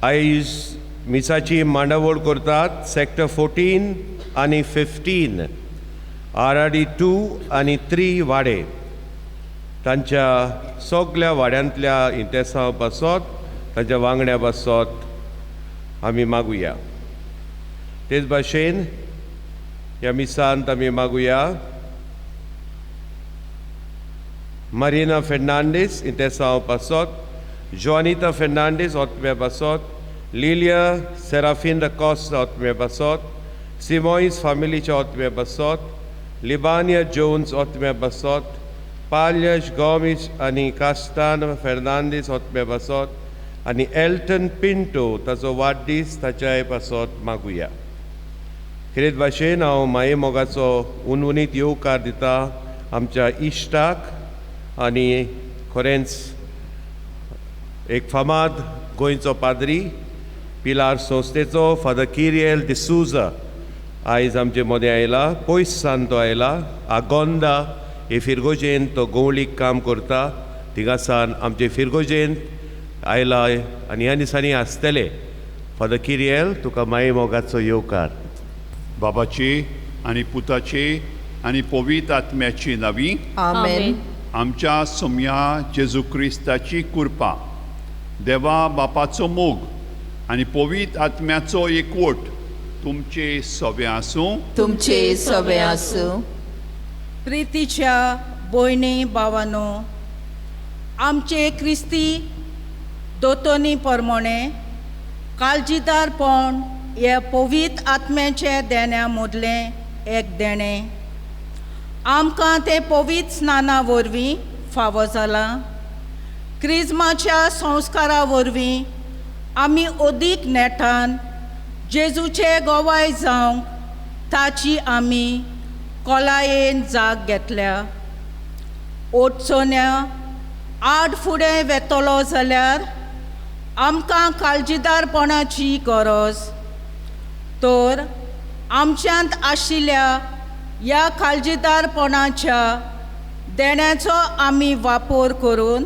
आयज मिसाची मांडावळ करतात सेक्टर 14 आनी 15, RRD 2 आनी 3 वाडे. तांच्या सगळ्या वाड्यांतल्या इंटेसांव बसत, तांच्या वांगड्या बसत आमी मागुया. तेच भाशेन ह्या मिसांत आमी मागुया Marina Fernandes, इंटेसांव बसत, Joanita Fernandes, Otme Basot, Lilia Serafin da Costa, Otme Basot, Simois Family Otme Basot, Libania Jones, Otme Basot, Palhas Gomes, Ani Castano Fernandes, Otme Basot, Ani Elton Pinto, Tazo Wadis, Tachai Basot, Maguya. Kiret Bashen, हांव माये मोगाचो उनवणीत येवकार दिता आमच्या stock आनी खरेंच एक फामाद गोंयचो पाद्री पिलार संस्थेचो फादर किरियल डिसूजा आयज आमचे मदें आयला. पयस सावन तो आयला. आगोंदा हे फिरगोजेन तो गवळीक काम करता. थिंगा सावन आमचे फिरगोजेन आयला आनी ह्या दिसांनी आसतले. फादर किरियल, तुका माये मोगाचो येवकार. बाबाची आनी पुताची आनी पवित्र आत्म्याची नांवी आमेन. आमच्या सोम्या जेजू क्रिस्ताची कृपा, देवा बापाचो मोग आनी पवित्र आत्म्याचो एकवट तुमचे सवे आसूं. तुमचे सवे आसूं. प्रितीच्या भयणी भावांनो, आमचे क्रिस्ती दोतोनी प्रमाणे काळजीदारपण हे पवित्र आत्म्याचे देण्या मदलें एक देणें. आमकां ते पवित्र स्नाना वरवीं फावो जालां. क्रिस्माच्या संस्कारा वरवीं आमी अदीक नेटान जेजूचे गोवाय जावंक ताची आमी कोलायेन जाग घेतल्या. ओटचोन्या आड फुडें वेतलो जाल्यार आमकां काळजीदारपणाची गरज. तर आमच्यांत आशिल्ल्या ह्या काळजीदारपणाच्या देण्याचो आमी वापर करून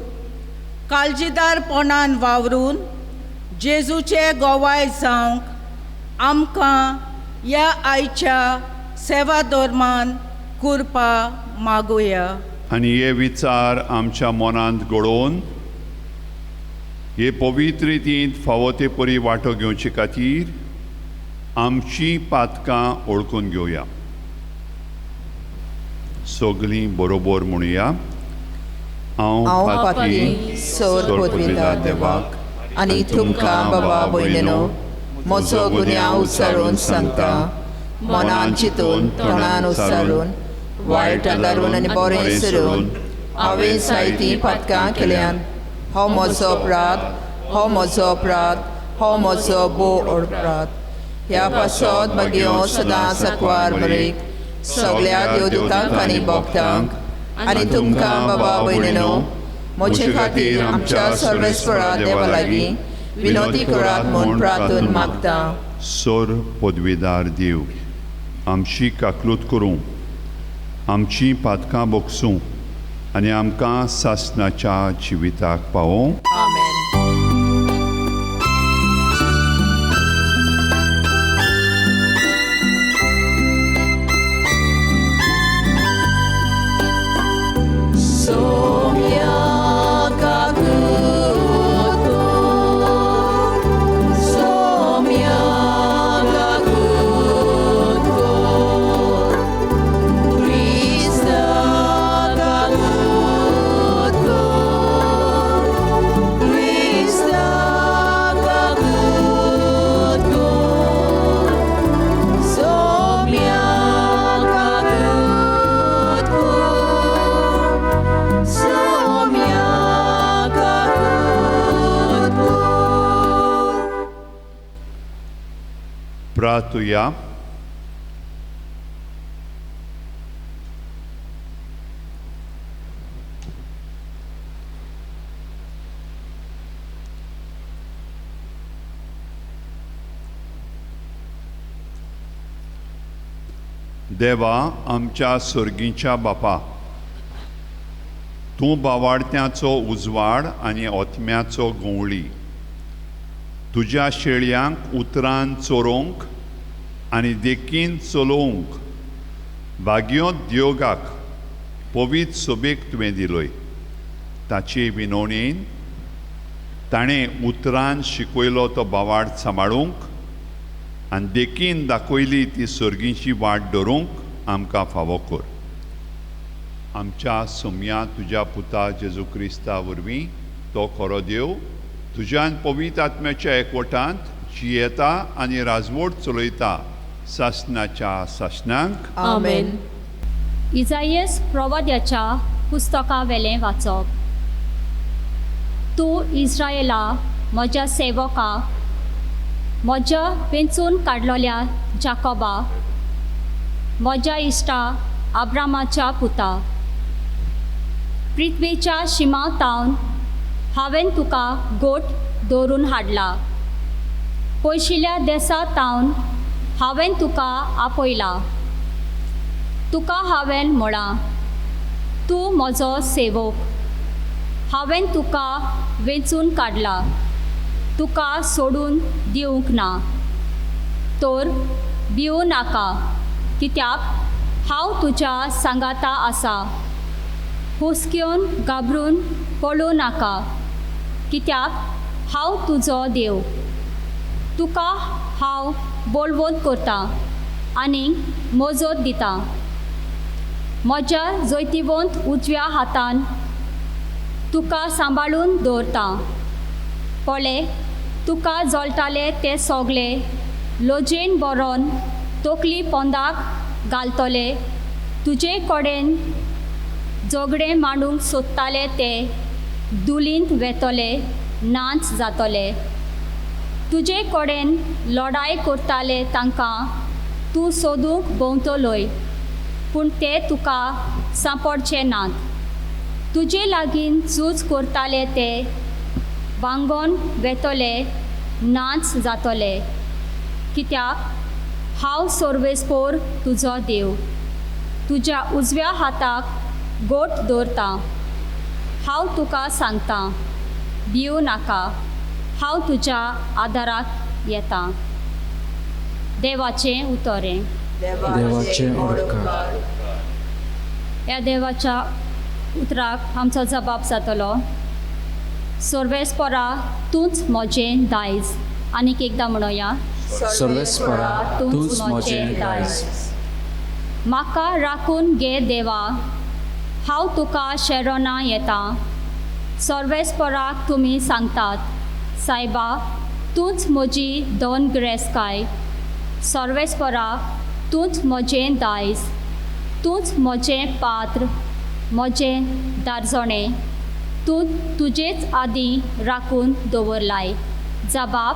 काळजीदारपणान वावरून जेजूचे गोवाय जावंक आमकां ह्या आयच्या सेवा धर्मान कृपा मागुया. आनी हे विचार आमच्या मनांत घडोवन हे पवित्र रितींत फावो ते परी वांटो घेवचे खातीर आमची पातकां ओळखून घेवया. सगळीं बरोबर म्हणुया. हांव पाती सोर पदवीदार देवाक आनी तुमकां बाबा भयणीनो म्हजो गुन्यांव उसारून सांगता. मनान चिंतून तोंडान उसारून वायट दारून आनी बरें सरून हांवें जायतीं पातकां केल्यान. हो म्हजो अपराध, हो म्हजो अपराध, हो म्हजो बोव अपराध. ह्या पासत मागीर सदांच आंकवार बरेक सगळ्या देवदूतांक आनी भक्तांक आनी तुमकां बाबा भयणीनो म्हजे खातीर आमच्या सर्वेस्परा देवा लागीं विनोदी करात म्हूण प्रार्थून मागता. सोर पदवीदार देव, आमची काकलूत करूं, आमची पातकां बोगसूं आनी आमकां सासणाच्या जिविताक पावोवं. आमेन. प्रार्थुया. देवा आमच्या सर्गीच्या बापा, तूं बावार्थ्याचो उजवाड आनी ओतम्याचो गवळी तुज्या शेळयांक उतरान चोरोवंक आनी देखीन चलोवंक भाग्यो दियोगाक पवित्र सोबेक तुवें दिलोय. ताचे विनवणेन ताणें उतरान शिकयलो तो बावाड सांबाळूंक आनी देखीन दाखयली ती सर्गीची वाट धरूंक आमकां फावो कर. आमच्या सोम्या तुज्या पुता जेजू क्रिस्ता वरवीं तो खरो देव तुज्यान पवित्र आत्म्याच्या एकवटांत जियेता आनी राजवट चलयता सासणाच्या सासणांक. आमेन. इजायस प्रवाद्याच्या पुस्तका वेलें वाचप. तूं इस्रायेला म्हज्या सेवका, म्हज्या वेंचून काडलोल्या जाकोबा, म्हज्या इश्टा आब्रामाच्या पुता. पृथ्वीच्या शिमांतावन हांवें तुका गोठ दवरून हाडला. पयशिल्ल्या देसांतावन हांवें तुका आपयला. तुका हांवें म्हळां, तूं म्हजो सेवक. हांवें तुका वेंचून काडला, तुका सोडून दिवंक ना. तर भिवू नाका, कित्याक हांव तुज्या सांगाता आसा. हुस्क्योन घाबरून पळूं नाका, कित्याक हांव तुजो देव. तुका हांव बोलवोन करता आनी मोजत दिता. म्हज्या जैतिवंत उजव्या हातान तुका सांबाळून दवरता. पळय, तुका जळटाले ते सोगले लोजयेन बरोवन तकली पोंदाक घालतले. तुजे कडेन झगडे मांडूंक सोदताले ते दुलींत वेतले, नाच जातले. तुजे कडेन लढाय करताले तांकां तूं सोदूंक भोंवतलोय, पूण ते तुका सांपडचे नात. तुजे लागीं झूज करताले ते वांगोन वेतले, नाच जातले. कित्याक हांव सर्वेस्पोर तुजो देव. तुज्या उजव्या हाताक गोठ दवरता. हांव तुका सांगता, भिवू नाका, हांव तुज्या आदाराक येता. देवाचें उतोरें. देवाचें उडकार. ह्या देवाच्या उतराक आमचो जबाब जातलो. सर्वेस्परा तूंच म्हजें दायज. आनीक एकदां म्हणुया, सर्वेस्परा तूंच म्हजें दायज. म्हाका राखून घे देवा, हांव तुका शेरोना येता. सर्वेस्पराक तुमी सांगतात, सायबा तूंच म्हजी दोन गिरेस्तकाय. सर्वेस्परा तूंच म्हजें दायज. तूंच म्हजें पात्र, म्हजें दारजणें. तूं तुजेच आदीं राखून दवरलाय. जबाब,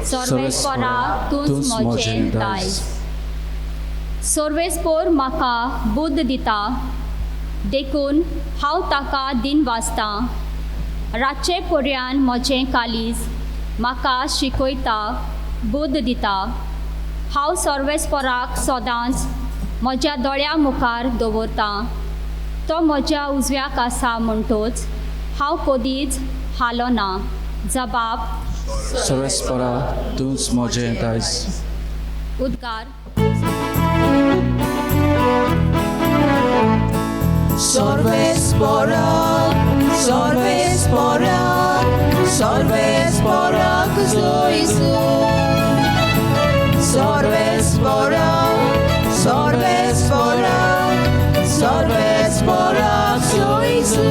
सर्वेस्परा तूंच म्हजें दायज. सर्वेस्पोर म्हाका बुद्ध दिता, देखून हांव ताका दिन वाचतां. रातचे पर्यान म्हजें कालीज म्हाका शिकयता, बुद्ध दिता. हांव सर्वेस्पराक सदांच म्हज्या दोळ्या मुखार दवरता. तो म्हज्या उजव्याक आसा म्हणटूच हांव कदींच हालो ना. जबाब, सर्वेस्परा तूंच म्हजें दायज. उद्गार. Sorvespora, sorvespora, sorvespora Jesu. Sorvespora, sorvespora, sorvespora Jesu.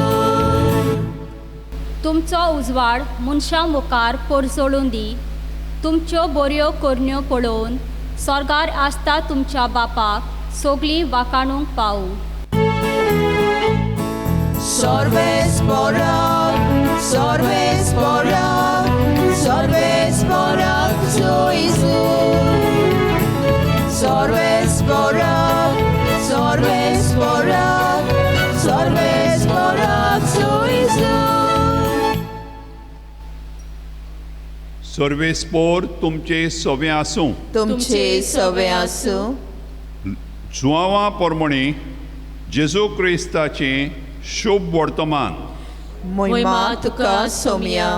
तुमचो उजवाड मनशां मुखार परसळून दी. तुमच्यो बऱ्यो करण्यो पळोवन स्वर्गार आसता तुमच्या बापाक सगळी वाखाणूंक पावू. Sorvespora, sorvespora, sorvespora Jesu. Sorvespora, sorvespora, sorvespora Jesu. सर्वेस्पोर तुमचे सवे आसूं. तुमचे सवे आसूं. जुवांवा पोरमोणी जेजू क्रिस्ताचें शुभ वर्तमान. महिमा तुका सोम्या.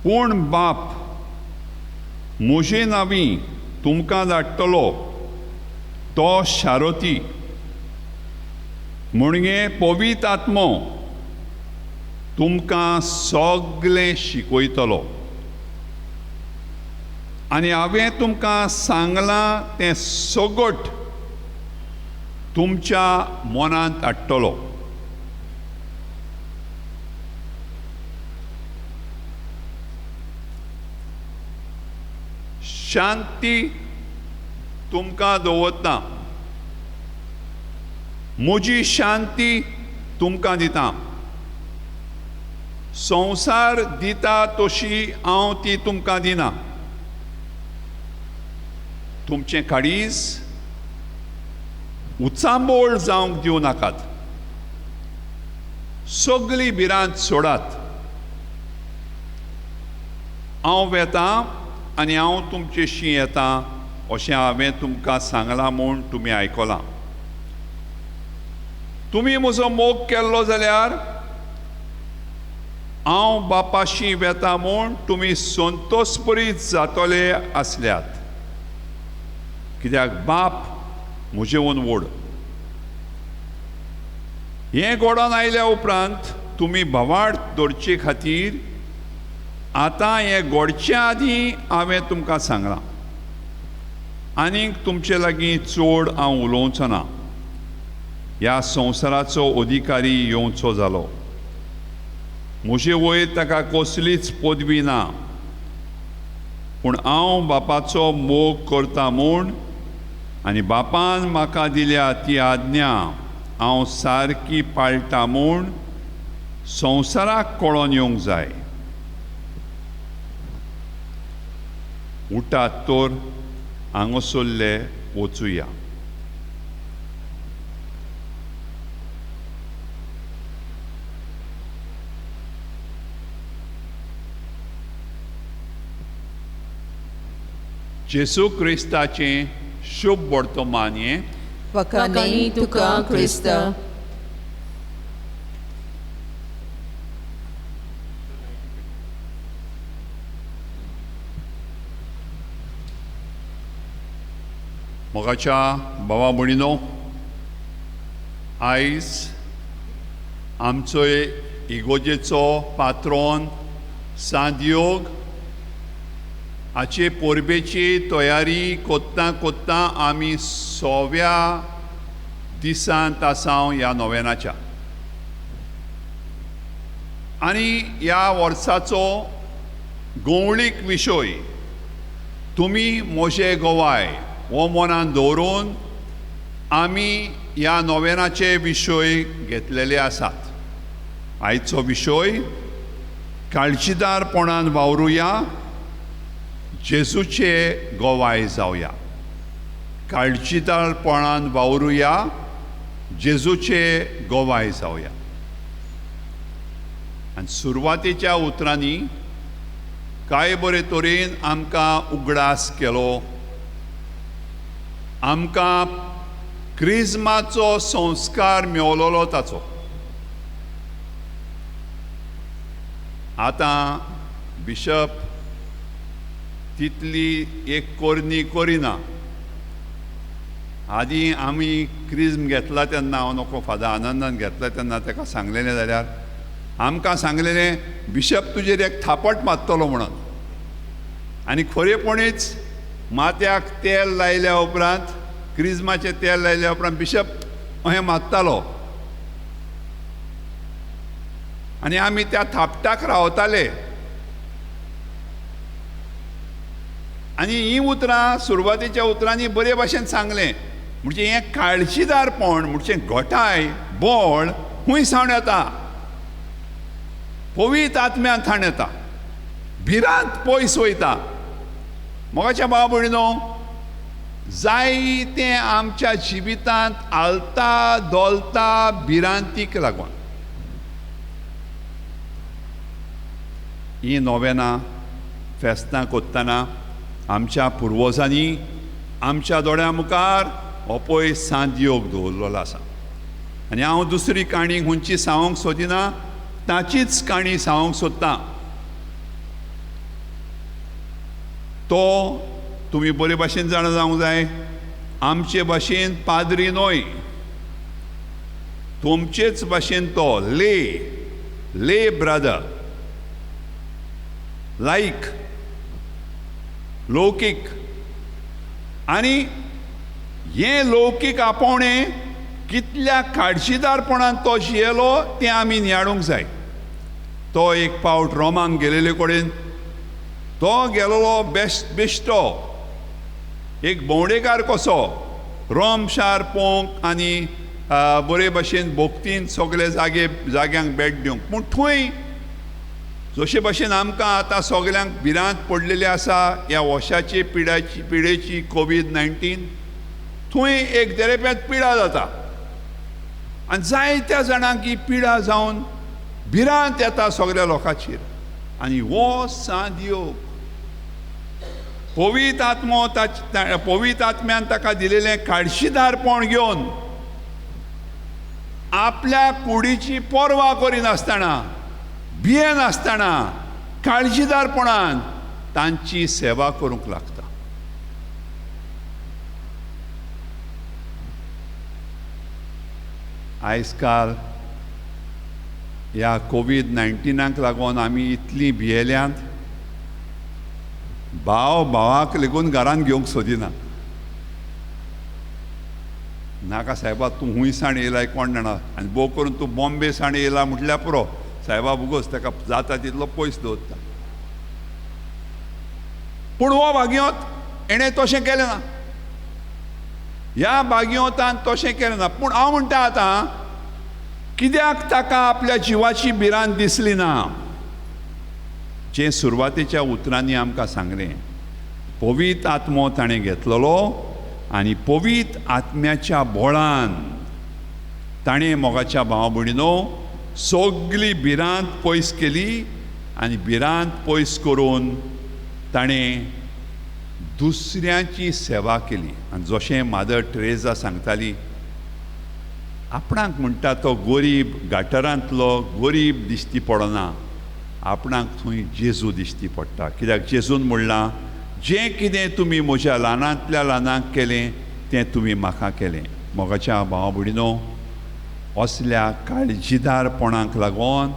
पूण बाप म्हजे नांवी तुमकां धाडटलो तो शारोती म्हणजे पवित्र आत्मो तुमकां सगळें शिकयतलो आनी हांवें तुमकां सांगलां तें सगट तुमच्या मनांत हाडटलो. शांती तुमकां दवरता, म्हजी शांती तुमकां दिता. संवसार दिता तशी हांव ती तुमकां दिना. तुमचें काळीज उचांबोळ जावंक दिवं नाकात. सगळी भिरांत सोडात. हांव येतां आनी हांव तुमचेशी येतां अशें हांवें तुमकां सांगलां म्हूण तुमी आयकलां. तुमी म्हजो मोग केल्लो जाल्यार हांव बापाशी वेतां म्हूण तुमी संतोषभरीत जातले आसल्यात, कित्याक बाप म्हजेवन व्हड. हें घडोवन आयल्या उपरांत तुमी भवाड दवरचे खातीर आतां हें घडच्या आदीं हांवें तुमकां सांगलां. आनीक तुमचे लागीं चड हांव उलोवचो ना. ह्या संवसाराचो अधिकारी येवचो जालो. म्हजे वयर ताका कसलीच पदवी ना, पूण हांव बापाचो मोग करता म्हूण आनी बापान म्हाका दिल्या ती आज्ञा हांव सारकी पाळटा म्हूण संवसाराक कळोन येवंक जाय. उठात तर हांगासरले वचुया. जेसू क्रिस्ताचें शुभ वर्तमान हें वखाणी तुका क्रिस्त. मोगाच्या भावा भयणीनो, आयज आमचो इगोजेचो पात्रोन सांत हाचे परबेची तयारी कोत्ता कोत्ता आमी 6व्या दिसांत आसांव ह्या नोवेनाच्या. आनी ह्या वर्साचो गवळीक विशय तुमी म्हजे गोवाय हो मनान दवरून आमी ह्या नोवेनाचे विशय घेतलेले आसात. आयचो विशय काळजीदारपणान वावरुया, जेजूचे गोवाय जावया. काळजीदारपणान वावरुया, जेजूचे गोवाय जावया. आनी सुरवातेच्या उतरांनी कांय बरे तरेन आमकां उगडास केलो. आमकां क्रिस्माचो संस्कार मेवलोलो ताचो. आतां बिशप तितली एक कोरणी करिना. आदीं आमी क्रिस्म घेतला तेन्ना, हांव नको फादर आनंदान घेतला तेन्ना ताका सांगलेलें जाल्यार आमकां सांगलेलें बिशप तुजेर एक थापट मारतलो म्हणून. आनी खरेपणीच माथ्याक तेल लायल्या उपरांत, क्रिस्माचें तेल लायल्या उपरांत बिशप अहें मारतालो. आनी आमी त्या थापटाक रावताले. आनी हीं उतरां सुरवातेच्या उतरांनी बरे भाशेन सांगलें. म्हणजे हें काळजीदारपण, म्हणजे घोटाय बळ खूंय सावन येता, पवित्र आत्म्यान थाण येता, भिरांत पयस वयता. मोगाच्या भाव भयणीनो, जायतें आमच्या जिवितांत आलता दोलता भिरांतीक लागून. हीं नोवेनां फेस्तां कोत्ताना आमच्या पुर्वजांनी आमच्या दोळ्यां मुखार हो पळय सांत योग दवरलेलो आसा. आनी हांव दुसरी काणी खंयची सांगूंक सोदिना, ताचीच काणी सांगूंक सोदतां. तो तुमी बरे भाशेन जाणा जावंक जाय, आमचे भाशेन पाद्री न्हय, तुमचेच भाशेन तो ले ब्रदर, लायक, लौकीक. आनी हें लौकीक आपोवणें कितल्या काळजीदारपणान तो जियेलो तें आमी नियाळूंक जाय. तो एक पावट रोमांक गेलेले कडेन तो गेलोलो बेश्टो एक भोंवडेकार कसो रोम शार पळोवंक आनी बरे भाशेन भोगतीन सगळे जाग्यांक भेट दिवंक. पूण थंय जशे भाशेन आमकां आतां सगल्यांक भिरांत पडलेली आसा ह्या वॉशाचे पिडेची कोवीड-19, थंय एक देरेप्यांत पिडा जाता आनी जायत्या जाणांक ही पिडा जावन भिरांत येता सगळ्या लोकांचेर. आनी हो सांद योग पवित्र आत्म्यान ताका दिलेलें काळजीदारपण घेवन आपल्या कुडीची पर्वा करिनासतना, भियेनासतना काळजीदारपणान तांची सेवा करूंक लागता. आयज काल ह्या कोवीड-19 लागून आमी इतलीं भियेल्यांत, भावाक लेगून घरान घेवंक सोदिना. नाका सायबा तूं खूंय साण येयलाय कोण जाणा, आनी भोव करून तूं बॉम्बे साण येयला म्हटल्यार पुरो, सायबा भुगोस ताका जाता तितलो पयस दवरता. पूण हो भाग्योत एणें तशें केलें ना, ह्या भाग्योतान तशें केलें ना. पूण हांव म्हणटा आतां, कित्याक ताका आपल्या जिवाची भिरांत दिसली ना? जें सुरवातेच्या उतरांनी आमकां सांगलें, पवित्र आत्मो ताणें घेतलेलो आनी पवित्र आत्म्याच्या बळान ताणें मोगाच्या भावा भयणीनो सगळी भिरांत पयस केली आनी भिरांत पयस करून ताणें दुसऱ्यांची सेवा केली. आनी जशें मादर टेरेसा सांगताली, आपणाक म्हणटा तो गरीब गाटरांतलो गरीब दिश्टी पडना, आपणाक थंय जेजू दिश्टी पडटा. कित्याक जेजून म्हणलां, जें कितें तुमी म्हज्या ल्हानांतल्या ल्हानांक केलें तें तुमी म्हाका केलें. मोगाच्या भावा भयणीनो, असल्या काळजीदारपणाक लागून,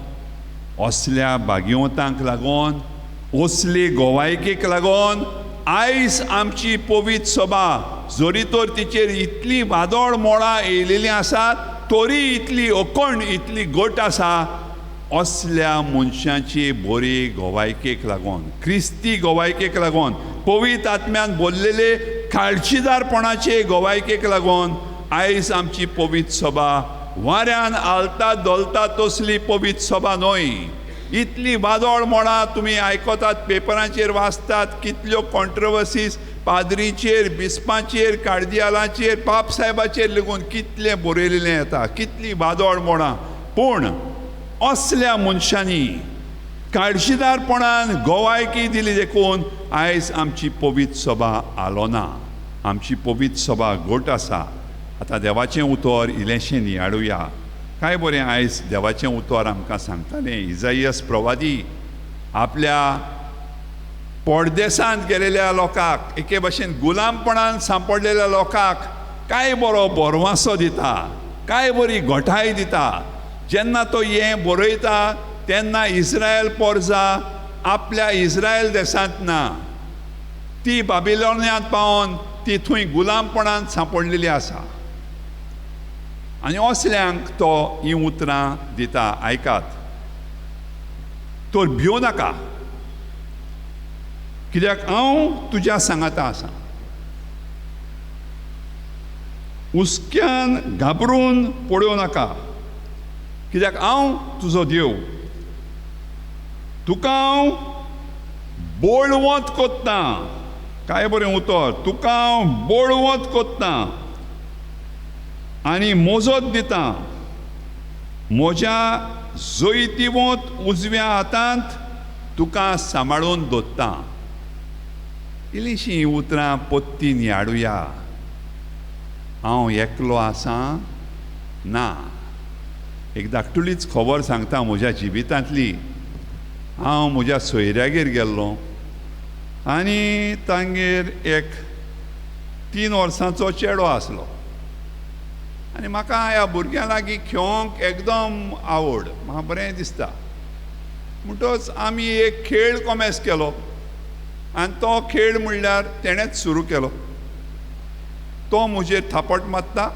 असल्या भाग्यवंतांक लागून, असले गोवायकेक लागून आयज आमची पवित्र सभा, जरी तर तिचेर इतली वादळ मोळां येयलेलीं आसात, तरी इतली अखंड, इतली घट आसा, असल्या मनशांची बरी गोवायकेक लागून, क्रिस्ती गोवायकेक लागून, पवित्र आत्म्यान भरलेले काळजीदारपणाचे गोवायकेक लागून आयज आमची पवित्र सभा वाऱ्यान आलता दोलता तसली पवित्र सभा न्हय. इतली वादळ मोळां तुमी आयकतात, पेपरांचेर वाचतात, कितल्यो कॉन्ट्रवर्सीज पाद्रीचेर, बिस्पांचेर, कार्दियालांचेर, पाप साहेबाचेर लेगून कितलें बरयलेलें येता, कितली वादळ मोळां. पूण असल्या मनशांनी काळजीदारपणान गोवायकी दिली देखून आयज आमची पवित्र सभा आलो ना. आमची पवित्र सभा घट आसा. आतां देवाचें उतर इल्लेशें नियाळुया. काय बरें आयज देवाचें उतर आमकां सांगतालें. इजाइयास प्रवादी आपल्या परदेसांत गेलेल्या लोकांक, एके भाशेन गुलामपणान सांपडलेल्या लोकांक काय बरो बोरवांसो दिता, काय बरी घोटाय दिता. जेन्ना तो हें बरयता तेन्ना इस्रायल पोरजा आपल्या इस्रायल देशांत ना, ती बाबिलोनांत पावोन ती थंय गुलामपणान सांपडलेली आसा. आनी असल्यांक तो ही उतरां दिता. आयकात, तर भियो नाका, कित्याक हांव तुज्या सांगाता आसा. हुस्क्यान घाबरून पडूं नाका, कित्याक हांव तुजो देव. तुका हांव बोळवंत कोत्ता. काय बरें उतर. तुका हांव बोळवंत कोत्ता आनी मोजत दिता. म्हज्या जैतिवंत उजव्या हातांत तुका सांबाळून दवरता. इल्लीशीं उतरां पत्तीन याडुया. हांव एकलो आसा ना. एक धाकटुलीच खबर सांगता म्हज्या जिवितांतली. हांव म्हज्या सोयऱ्यागेर गेल्लो आनी तांगेर एक 3 वर्सांचो चेडो आसलो आनी म्हाका ह्या भुरग्यां लागीं खेळोंक एकदम आवड, म्हाका बरें दिसता. म्हणटच आमी एक खेळ कोमेस केलो आनी तो खेळ म्हणल्यार तेणेंच सुरू केलो. तो म्हजेर थापट मारता,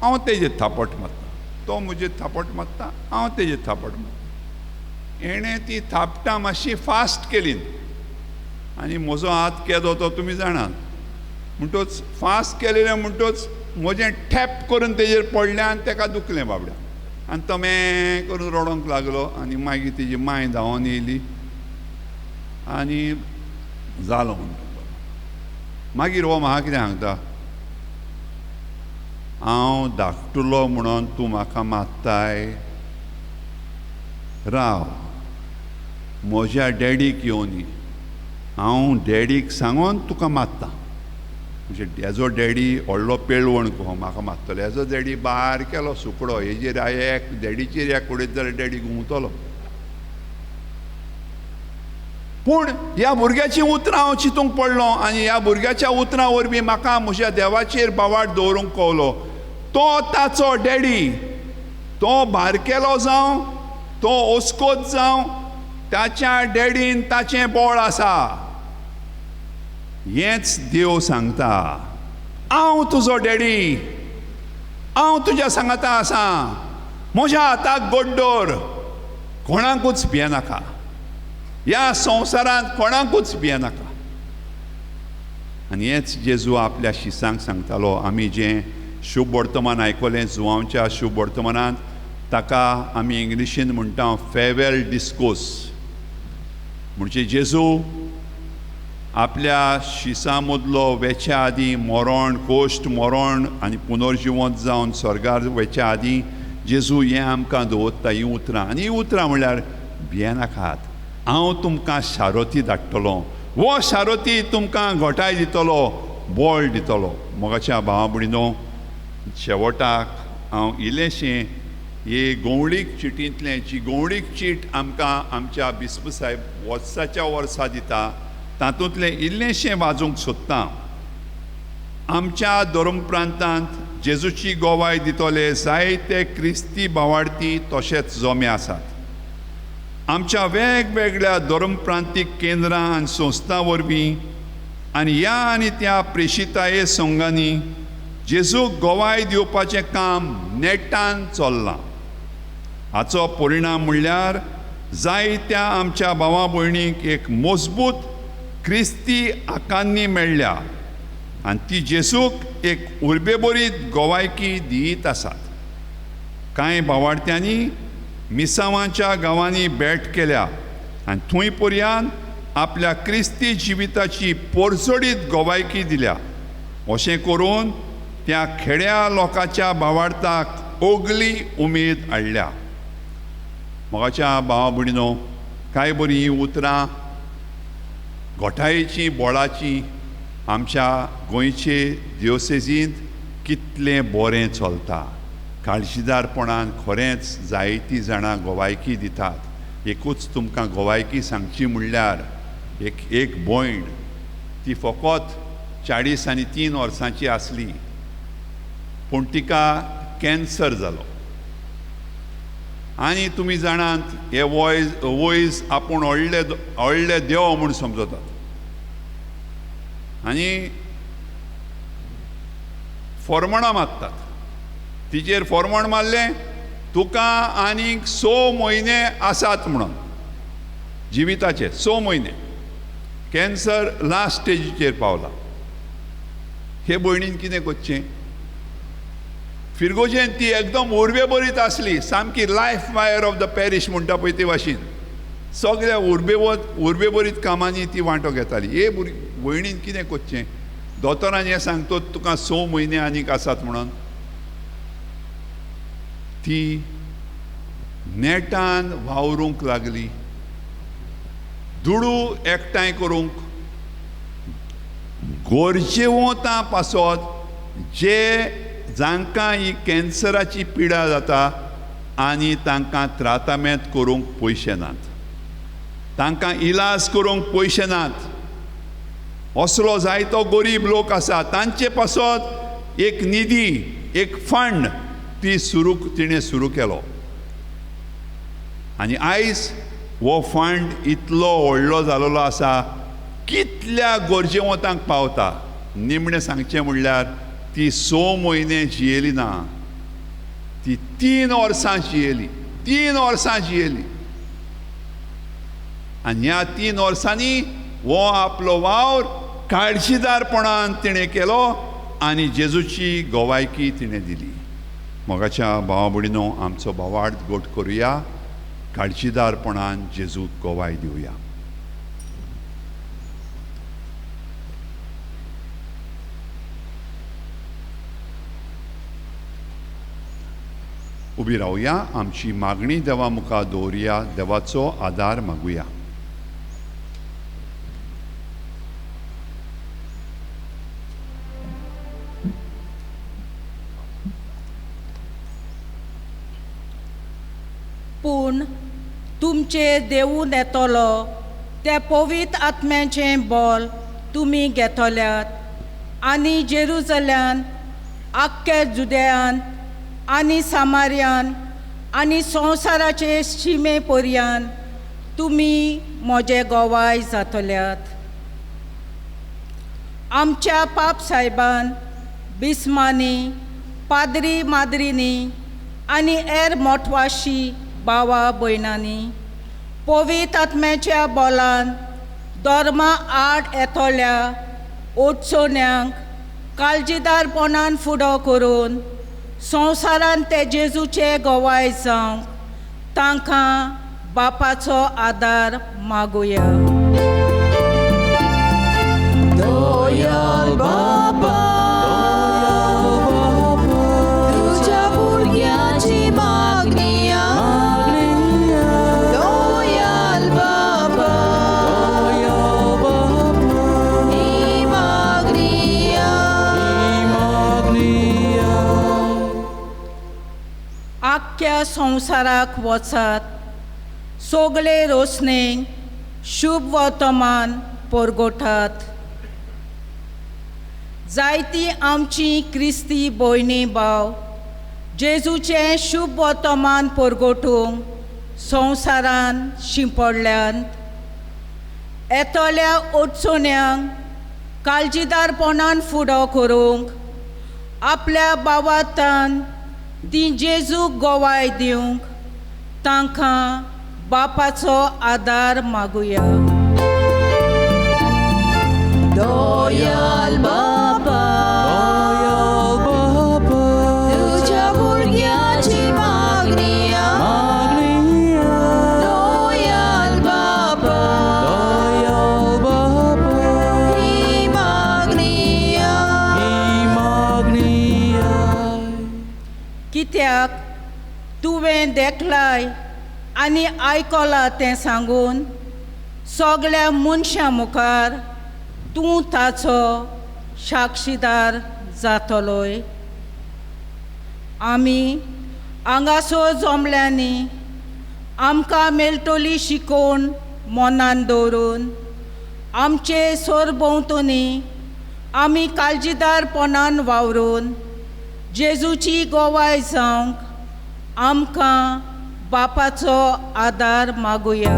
हांव तेजेर थापट मारता, तो म्हजेर थापट मारता, हांव तेजेर थापट मारता. एणें ती थापटां मातशी फास्ट केली आनी म्हजो हात केदो तो तुमी जाणात. म्हणटच फास्ट केलेलें म्हणटच म्हजें ठॅप करून तेजेर पडलें आनी ताका दुखलें बाबड्या आनी तो मे करून रडोंक लागलो. आनी मागीर तेजी मांय धांवून येयली आनी जालो म्हणटा. मागीर हो म्हाका कितें सांगता, हांव धाकटुलो म्हणून तूं म्हाका मारताय, राव म्हज्या डॅडीक येवन ये, हांव डॅडीक सांगून तुका मारता. म्हणजे हेजो डॅडी व्हडलो पेळवण कहो म्हाका मारतलो, हेजो डॅडी बारकेलो सुकडो, हेजेर एक डॅडीचेर एक उडयत जाल्यार डॅडी घुंवतलो. पूण ह्या भुरग्याची उतरां हांव चिंतूंक पडलो आनी ह्या भुरग्याच्या उतरां वरवीं म्हाका म्हज्या देवाचेर बावाट दवरूंक कळलो. तो ताचो डॅडी, तो बारकेलो जावं, तो ओस्कोत जावं, ताच्या डॅडीन ताचें बोळ आसा. हेंच देव सांगता, हांव तुजो डॅडी, हांव तुज्या सांगाता आसा, म्हज्या हाताक गोड्डोर, कोणाकूच भियेनाका, ह्या संवसारांत कोणाकूच भियेनाका. आनी हेंच जेजू आपल्या शिसांक सांगतालो. आमी जें शुभ वर्तमान आयकलें जुवांवच्या शुभ वर्तमानांत, ताका आमी इंग्लिशीन म्हणटा फेअरवेल डिस्कोर्स. म्हणजे जेजू आपल्या शिसां मदलो वेच्या आदीं मरण, कोश्ट मरण आनी पुनर्जिवंत जावन स्वर्गार वेच्या आदीं जेजू हें आमकां दवरता, हीं उतरां. आनी हीं उतरां म्हणल्यार भियेनाकात, हांव तुमकां शारोती धाडटलो, वो शारोती तुमकां घोटाय दितलो, बोळ दितलो. मोगाच्या भावा भयणीनो, शेवटाक हांव इल्लेशें हे गंवळीक चिटींतलें, जी गंवळीक चीट आमकां आमच्या बिस्प साहेब वर्साच्या वर्सा दिता, तातूंतलें इल्लेशें वाचूंक सोदतां. आमच्या धर्म प्रांतांत जेजूची गोवाय दितले जायते क्रिस्ती भावार्थी तशेंच जोमे आसात. आमच्या वेगवेगळ्या धर्म प्रांतीक केंद्रां आनी संस्थां वरवीं आनी ह्या आनी त्या प्रेशिताये संघांनी जेजूक गोवाय दिवपाचें काम नेटान चल्लां. हाचो परिणाम म्हणल्यार जायत्या आमच्या भावा भयणींक एक मजबूत क्रिस्ती आकांनी मेळ्ळ्या आनी ती जेजूक एक उर्बेभरीत गोवायकी दित आसात. कांय भावार्थ्यांनी मिसावांच्या गांवांनी भेट केल्या आनी थंय पर्यान आपल्या क्रिस्ती जिविताची परजडीत गोवायकी दिल्या. अशें करून त्या खेड्या लोकांच्या भावार्थाक ओगली उमेद हाडल्या. मोगाच्या भावा भयणीनो, कांय बरीं हीं उतरां घोटायेची बोळाची आमच्या गोंयचे दियोसेसींत कितलें बरें चलता. काळजीदारपणान खरेंच जायतीं जाणां गोवायकी दितात. एकूच तुमकां गोवायकी सांगची म्हणल्यार एक भयण, ती फकत 43 वर्सांची आसली, पूण तिका कॅन्सर जालो. आनी तुमी जाणात हे वयस आपूण व्हडले देव म्हूण समजतात आनी फॉर्मणां मारतात. तिचेर फॉर्मण मारलें, तुका आनीक 6 म्हयने आसात म्हणून, जिविताचे 6 म्हयने. कॅन्सर लास्ट स्टेजीचेर पावला. हे भयणीन कितें करचें? फिरगोजेन ती एकदम उर्बेभरीत आसली, सामकी life wire of the parish म्हणटा पळय ते भाशेन सगळ्या उर्बेभरीत कामांनी ती वांटो घेताली. हे भयणीन कितें करचें? दोतोरान हें सांगतत तुका 6 म्हयने आनीक आसात म्हणून. ती नेटान वावरूंक लागली, दुडू एकठांय करूंक, गोरजेवतां पासत जे जांकां ही कॅन्सराची पिडा जाता आनी तांकां त्रातामेंत करूंक पयशे नात, तांकां इलाज करूंक पयशे नात, असलो जायतो गरीब लोक आसा तांचे पासत एक निधी, एक फंड तिणें सुरू केलो. आनी आयज हो फंड इतलो व्हडलो जालोलो आसा, कितल्या गरजेवंतांक पावता. निमणें सांगचें म्हणल्यार ती 6 म्हयने जियेली ना, ती 3 वर्सां जियेली. 3 वर्सां जियेली. आनी ह्या 3 वर्सांनी हो आपलो वावर काळजीदारपणान तिणें केलो आनी जेजूची गोवायकी तिणें दिली. मोगाच्या भावा भयणीनो, आमचो बोवाळ गोट करुया, काळजीदारपणान जेजूक गोवाय दिवया. उबी रावया, आमची मागणी देवा मुखार दवरुया, देवाचो आदार मागुया. पूण तुमचेर देवून येतलो ते पवित्र आत्म्याचें बोल तुमी घेतल्यात आनी जेरुसल्यान, आख्खे जुदेयान आनी सामार्यान आनी संवसाराचे शिमे पर्यंत तुमी म्हजे गोवाय जातल्यात. आमच्या पाप साहेबान, बिस्मानी, पाद्री माद्रीनी आनी हेर मोठवाशी भावा भयणांनी पवित्र आत्म्याच्या बोलान धर्मा आड येतोल्या ओडचोण्यांक काळजीदारपणान फुडो करून संवसारान ते जेजूचे गोवाय जावंक तांकां बापाचो आदार मागुया. दयाल बापा, तुझ्या भुरग्याची मागणी, दयाल बापा, ही मागणी. आख्ख्या संवसाराक वचात, सगळे रोसणेक शुभ वर्तमान परगोठात. जायती आमची क्रिस्ती भयणी भाव जेजूचें शुभ वर्तमान परगोटूंक संवसारान शिंपडल्यात. येतोल्या ओडचोण्यांक काळजीदारपणान फुडो करूंक आपल्या भावार्थान ती जेजूक गोवाय दिवंक तांकां बापाचो आदार मागुया. दयाल बापा, तुझ्या भुरग्याची मागणी, दयाल बापा, ही मागणी. कित्याक तुवें देखलाय आनी आयकलां तें सांगून सगळ्या मनशां मुखार तूं ताचो साक्षीदार जातलोय. आमी हांगासर जमल्यांनी आमकां मेळटली शिकोवन मनान दवरून आमचे सरभोंवतणी आमी काळजीदारपणान वावरून जेजूची गोवाय जावंक आमकां बापाचो आदार मागुया.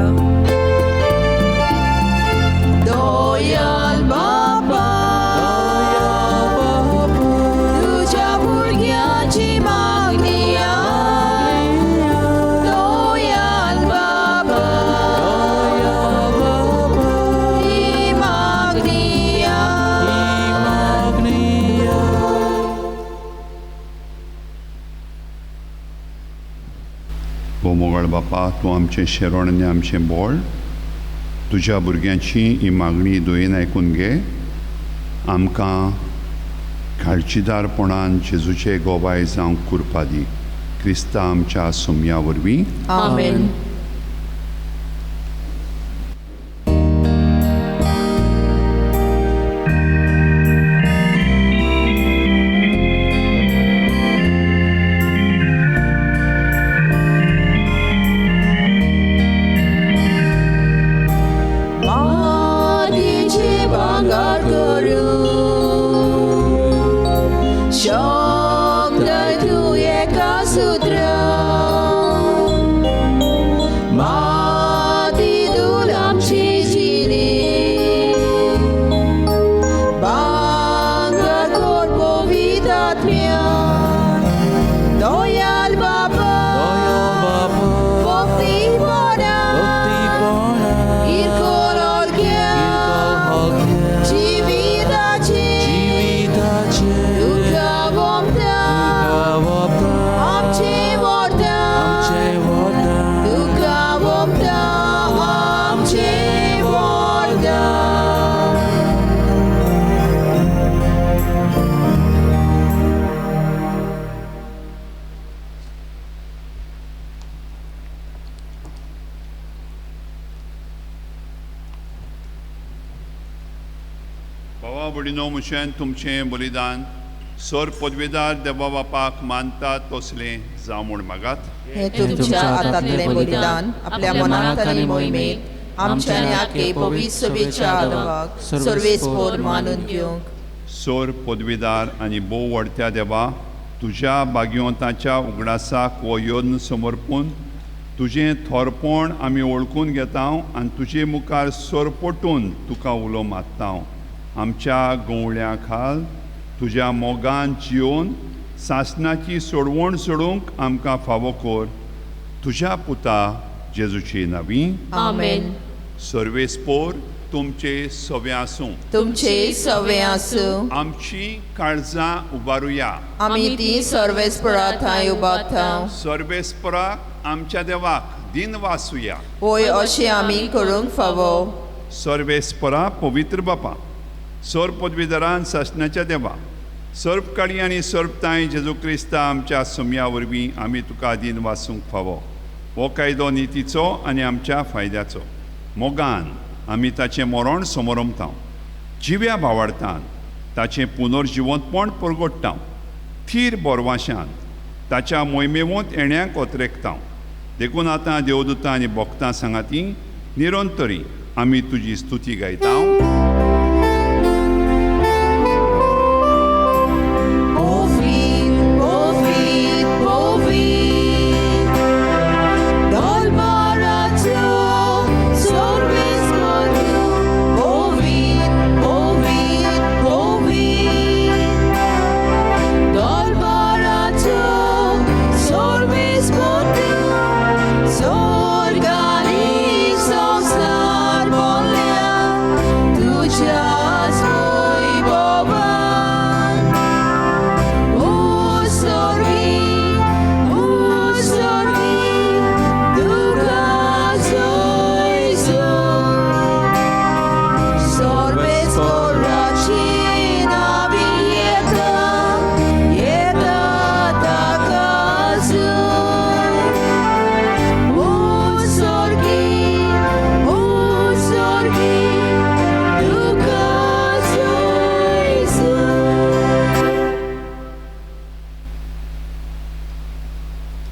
दयाल बापा, तुझ्या भुरग्याची मागणी, दयाल बापा, ही मागणी. हो मोगळ बापा, तूं आमचें शेरोण आनी आमचें बोळ, तुज्या भुरग्यांची ही मागणी दुयेन आयकून घे. आमकां काळजीदारपणान जेजूचे गोवाय जावंक कुरपा दी. क्रिस्ता आमच्या सुमया वरवीं. आमेन. मातीची भांगर सूत्र मातीतून आमची जिणे बांगरखोर पवित्रात्म्या दयाल बापा भक्तीपणा इरकोर ओळख्या जिविताचे दुःख वोमता आमचे वरदान दुःख वोमता आमचे वरदान भावा भयणीनो म्हशें तुमचें बलिदान सर पदवीदार देवा बापाक मानतात तसलें जावं म्हूण मागात. हे तुमच्या हातांतले बलिदान आपल्या मनांतली मोहिमेत आमच्या न्याके पवित्र सभेच्या आदवाक सर्वेस्पोर मानून घेवंक सर पदवीदार आनी भोव व्हडत्या देवा तुज्या बागयोताच्या उगडासाक वो योद्न समर्पून तुजें थोरपण आमी वळखून घेता आनी तुजे मुखार सरपटून तुका उलो मागता. आमच्या गवळ्या खाल तुज्या मोगान जिवन सासणाची सोडवण सोडूंक आमकां फावो कर. तुज्या पुता जेजूची नांवी आमेन. सर्वेस्पोर तुमचे सवे आसूं. तुमचे सवे आसूं. आमची काळजां उबारुया. आमी ती सर्वेस्परा थंय उबारता. सर्वेस्पराक आमच्या देवाक दिन वासुया. होय अशें आमी करूंक फावो. सर्वेस्परा पवित्र बापा सर पदवीदारान सासणाच्या देवा सर्पकाळी आनी सर्पताय जेजू क्रिस्ता आमच्या सुम्या वरवीं आमी तुका दिन वासूंक फावो. हो कायदो नितीचो आनी आमच्या फायद्याचो. मोगान आमी ताचें मरण समोरमता. जिव्या भावार्थान ताचें पुनर्जिवंतपण परगट्टा. थीर बोरवाशान ताच्या मोहिमेवंत येण्याक ओतरेकता. देखून आतां देवदूतां आनी भक्तां सांगाती निरंतरी आमी तुजी स्तुती गायता.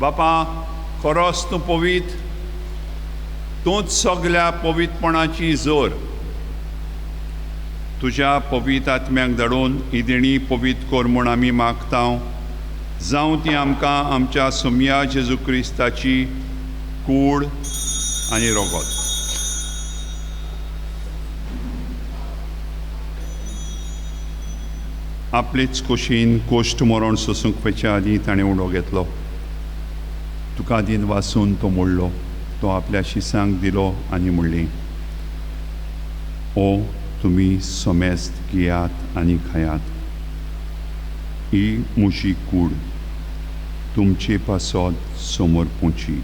बापा खरोच तूं पवित्र. तूंच सगल्या पवित्रपणाची जोर. तुज्या पवित्र आत्म्याक धाडून ही देणी पवित्र कर म्हूण आमी मागता. जावं ती आमकां आमच्या सुम्या जेजू क्रिस्ताची कूड आनी रोगोत. आपलेच खोशेन कोश्ट मरण सोसूंक वयच्या आदीं ताणें उडो घेतलो. तुका दिन वासून तो मोडलो. तो आपल्या शिसांक दिलो आनी म्हणलें, ओ तुमी सोमेस्त घेयात आनी खायात. ही म्हजी कूड तुमचे पासत समर्पूची.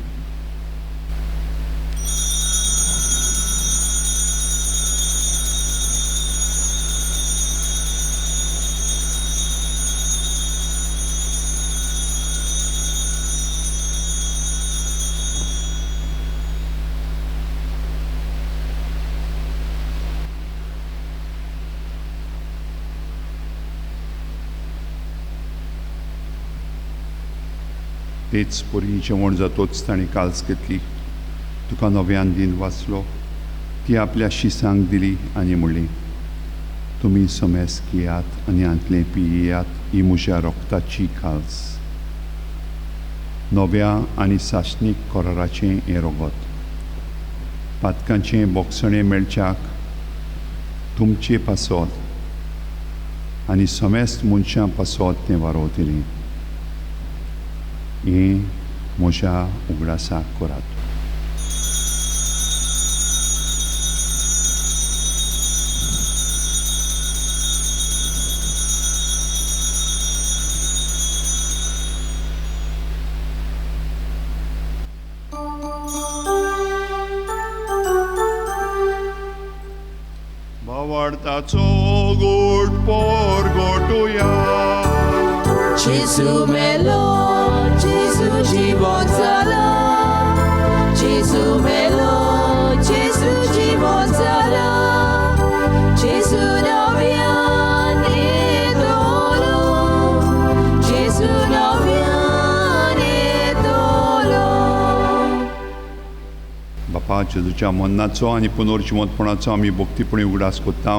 तेच परी जेवण जातोच ताणें काल्स घेतली. तुका नव्यान दिन वाचलो. ती आपल्या शिसांक दिली आनी म्हणली, तुमी समेस घेयात आनी हांतलें पियेयात. ही म्हज्या रोगताची काल्स. नव्या आनी सासणीक कोराराचें हें रगत पातकांचें बोगसणें मेळच्याक तुमचे पासत आनी समेस्त मनशां पासत तें वारोवतलें हें म्हज्या उगडासाक करात. भावार्थाचो गोड पोर गोटुया. Jesu melo, Jesu जीवन जाला. Jesu melo, Jesu जीवन जाला. Jesu नव्यान येतलो. Jesu नव्यान येतलो. बापा जेजूच्या मरणाचो आनी पुनर्जिवंतपणाचो आमी भक्तीपणी उगडास कोत्ता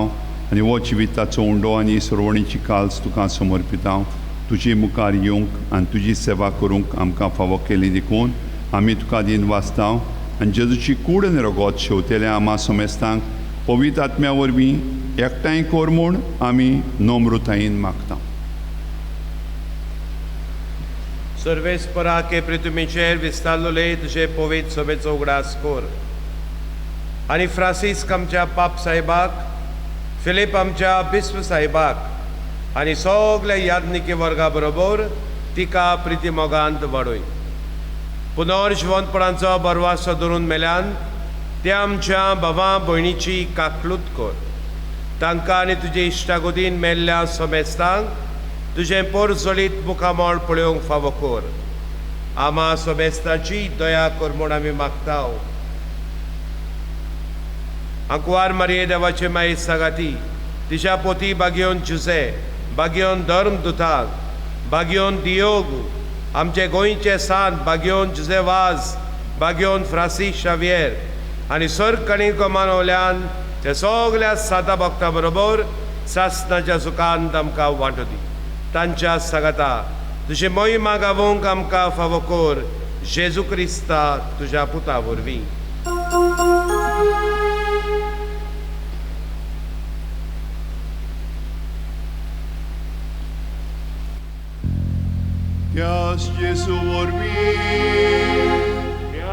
आनी हो जिविताचो उंडो आनी सरवणीची काल्स तुका समर्पिता. तुजे मुखार येवंक आनी तुजी सेवा करूंक आमकां फावो केली देखून आमी तुका दिन वाचता आनी जेजूची कूड आनी रगत शेवतेल्या आमा समेस्तांक पवित्र आत्म्या वरवीं एकठांय कर म्हूण आमी नम्रतायेन मागता. सर्वेस्परा के पृथ्वीचेर विस्तारलोले तुजे पवित्र सभेचो उगडास कोर. आनी फ्रांसीस आमच्या पाप साहेबाक, फिलीप आमच्या बिस्व साहेबाक आनी सगल्या याज्ञिके वर्गा बरोबर तिका प्रिती मोगांत वाडोय. पुनर्जिवंतपणाचो बरवासो धरून मेल्यान त्या आमच्या भावां भयणीची काकलूत कर. तांकां आनी तुजे इश्टागोदीन मेल्ल्या समेस्तांक तुजें पोरजोलीत मुखामोळ पळोवंक फावो कर. आमा समेस्ताची दया कर म्हूण आमी मागता. आंकवार मारये देवाचे माई सगाती, तिच्या पोती बागयोन जुसे, बागयोन धर्मदुताक, बागयोन दियोगू, आमचे गोंयचे सांत बागयोन जुसे वाज, बागयोन फ्रांसीस शावियर आनी सर कणिको मानवल्यान ते सगल्या साता भक्तां बरोबर सासणाच्या सुखांत आमकां वांटो दी. तांच्या सगाता तुजी मोहिमा गावोवंक आमकां फावो कर. जेजू क्रिस्ता तुज्या पुता वरवीं. Yes, Jesu वरवीं,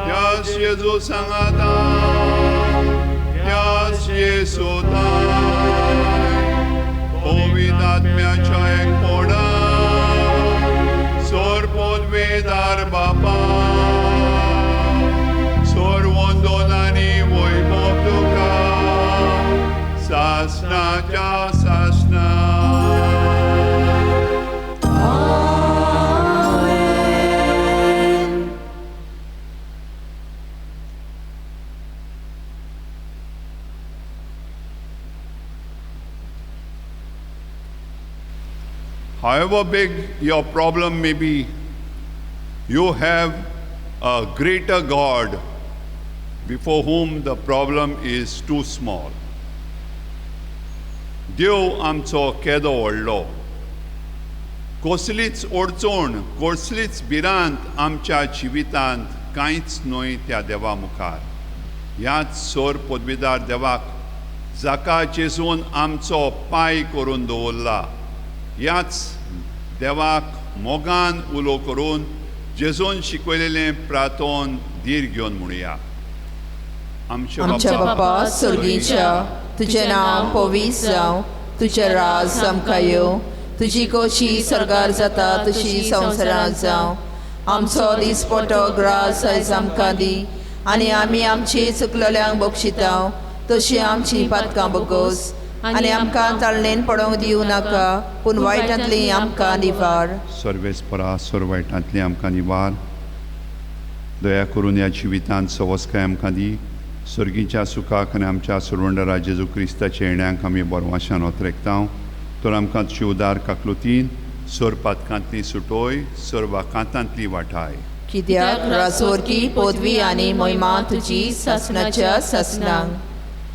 yes, Jesu सांगाता, yes, Jesu ताय, पवित्र आत्म्याच्या एकपणा, सोर पदवेदार बापा, सोर वंदनांनी वैभव तुका, सासणाच्या सासणा. However big your problem may be, you have a greater God before whom the problem is too small. देव आमचो केदो व्हडलो. कसलीच अडचण, कसलीच भिरांत आमच्या जिवितांत कांयच न्हय त्या देवा मुखार. ह्याच सोर पदवीदार देवाक जाका जेजून आमचो पांय करून दवरला, ह्याच देवाक मोगान उलो करून जेजून शिकयलेलें प्रार्थोन धीर घेवन म्हणुया. आमच्या बापा स्वर्गीच्या, तुजें नांव पवित्र जावं, तुजें राज आमकां येवं, तुजी कोशी सरकार जाता तशी संवसारांत जावं. आमचो दिसपटो ग्रास आयज आमकां दी आनी आमी आमची चुकलेल्यांक बक्षिता तशी आमची पातकां बगोस आनी आमकां ताळणेन पडोवंक दिवं नाका, पूण वायटांतली आमकां निवार. सर्वेस्परा सोर वायटांतली आमकां निवार. दया करून ह्या जिवितांत सवस्काय आमकां दी. सर्गीच्या सुखाक आनी आमच्या सुरवंडरा जेजू क्रिस्ताच्या येण्याक आमी बोरवाशान वतरेकता. तर आमकां तुजी उदार काकलुतीन सोर पातकांतली सुटोय, सोर वाकांतांतली वाटाय. कित्याक राजवर्गी पदवी आनी महिमा तुजी सासणाच्या सासणांक.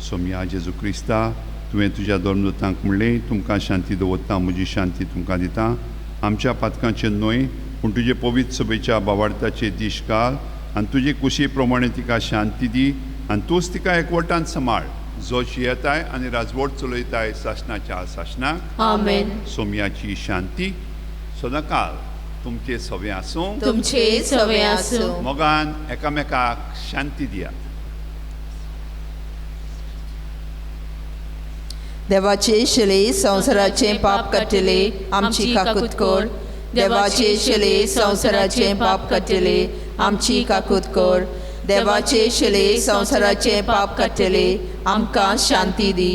सोम्या जेजू क्रिस्ता, तुवें तुज्या धर्मदूतांक म्हणलें, तुमकां शांती दवरता, म्हजी शांती तुमकां दिता. आमच्या पातकांचेर न्हय पूण तुजे पवित्र सभेच्या भावार्थाचे दीश घाल आनी तुजे कुशी प्रमाणे तिका शांती दी आनी तूंच तिका एकवटान सांबाळ जो जियेताय आनी राजवट चलयताय सासणाच्या सासणाक आमेन. सोम्याची शांती सदांकाल तुमचे सवे आसूं तुमचे सवे आसूं. मोगान एकामेकाक शांती दियात. देवाचे शिले संसाराचे पाप कट्टले आमची काकूत कोर. देवाचे शिले संसाराचे पाप कट्टले आमची काकूत कोर. देवाचे शिले संसाराचे पाप कट्टले आमकां शांती दी.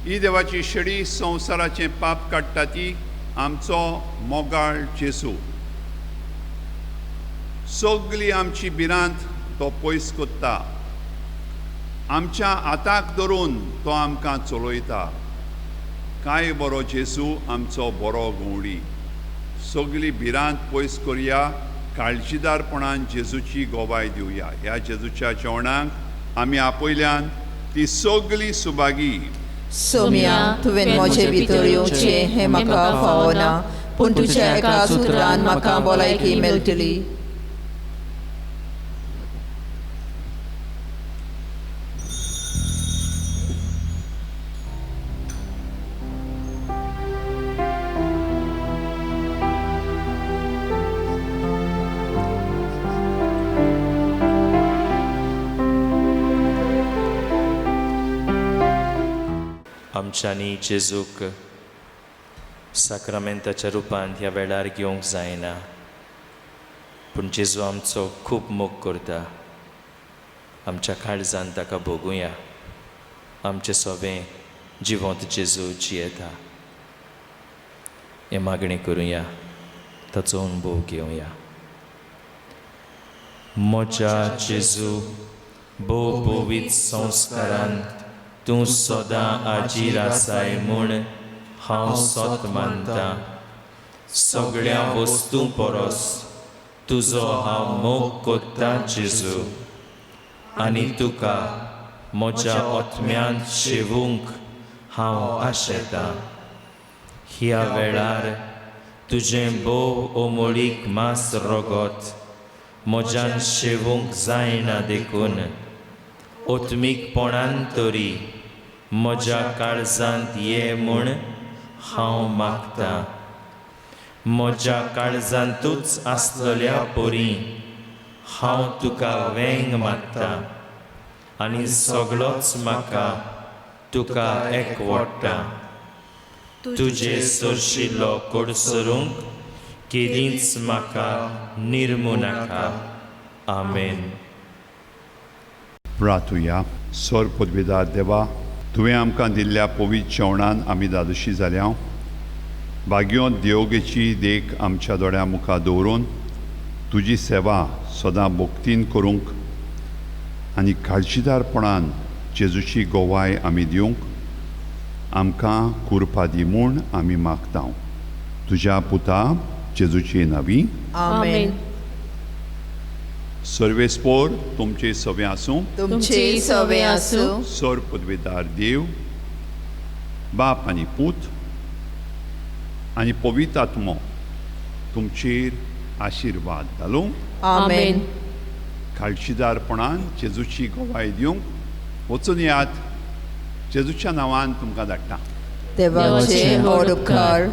ही देवाची शिडी संसाराचे पाप काडटा ती आमचो मोगाळ जेसू. सगली आमची भिरांत तो पयस कोत्ता. आमच्या हाताक धरून तो आमकां चलयता. काय बरो जेसू आमचो बरो गवंडी. सगली भिरांत पयस करया. काळजीदारपणान जेजूची गोवाय दिवया. ह्या जेजूच्या जेवणाक आमी आपयल्यान ती सगली सुभागी. सोम्या तुवें म्हजे भितर येवचें हें म्हाका फावना पूण तुज्या एका सुत्रान म्हाका भलायकी मेळटली. आमच्यांनी जेजूक साक्रामेंताच्या रुपांत ह्या वेळार घेवंक जायना पूण जेजू आमचो खूब मोग करता. आमच्या काळजान ताका भोगुया. आमचें सवें जिवंत जेजू जियेता. हें मागणी करुया. ताचो अनुभव घेवया. म्हज्या जेजू भोव पवित्र संस्कारांत तूं सदां आजीर आसाय म्हूण हांव सोत मानता. सगळ्या वस्तू परस तुजो हांव मोग कोत्ता जेजू आनी तुका म्हज्या ओतम्यांत शेवूंक हांव आशेतां. ह्या वेळार तुजें भोव ओमळीक मास रगत म्हज्यान शेवूंक जायना देखून ओतमीकपणान तरी म्हज्या काळजांत ये म्हूण हांव मागतां. म्हज्या काळजांतूच आसलेल्या परी हांव तुका वेंग मागतां आनी सगळोच म्हाका तुका एकवडटा. तुजे सरशिल्लो कोडसरूंक केलींच म्हाका निर्मू नाका. आमेन. प्रार्थुया. सर पदवीदार देवा, तुवें आमकां दिल्ल्या पवित्र जेवणान आमी दादोशी जाल्या. भाग्यो देवगेची देख आमच्या दोळ्या मुखार दवरून तुजी सेवा सदां भोक्तीन करूंक आनी काळजीदारपणान जेजूची गोवाय आमी दिवंक आमकां कुरपा दी म्हूण आमी मागता. तुज्या पुता जेजूची नांवी. आमेन. सर्वेस्पोर तुमचे सवे आसूं. तुमचे सवे आसूं. सर पदवीदार देव, बाप आनी पूत आनी पवित्र आत्मो तुमचेर आशिर्वाद घालूं. आमेन. काळजीदारपणान जेजूची गोवाय दिवंक वचून यात. जेजूच्या नांवान तुमकां धाडटा. देवाचे व्हड उपकार.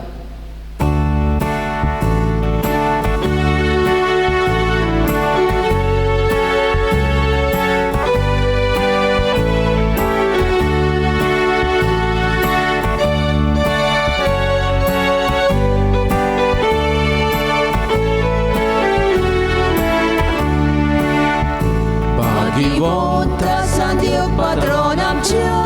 Vivo tras Sandio Patron amcio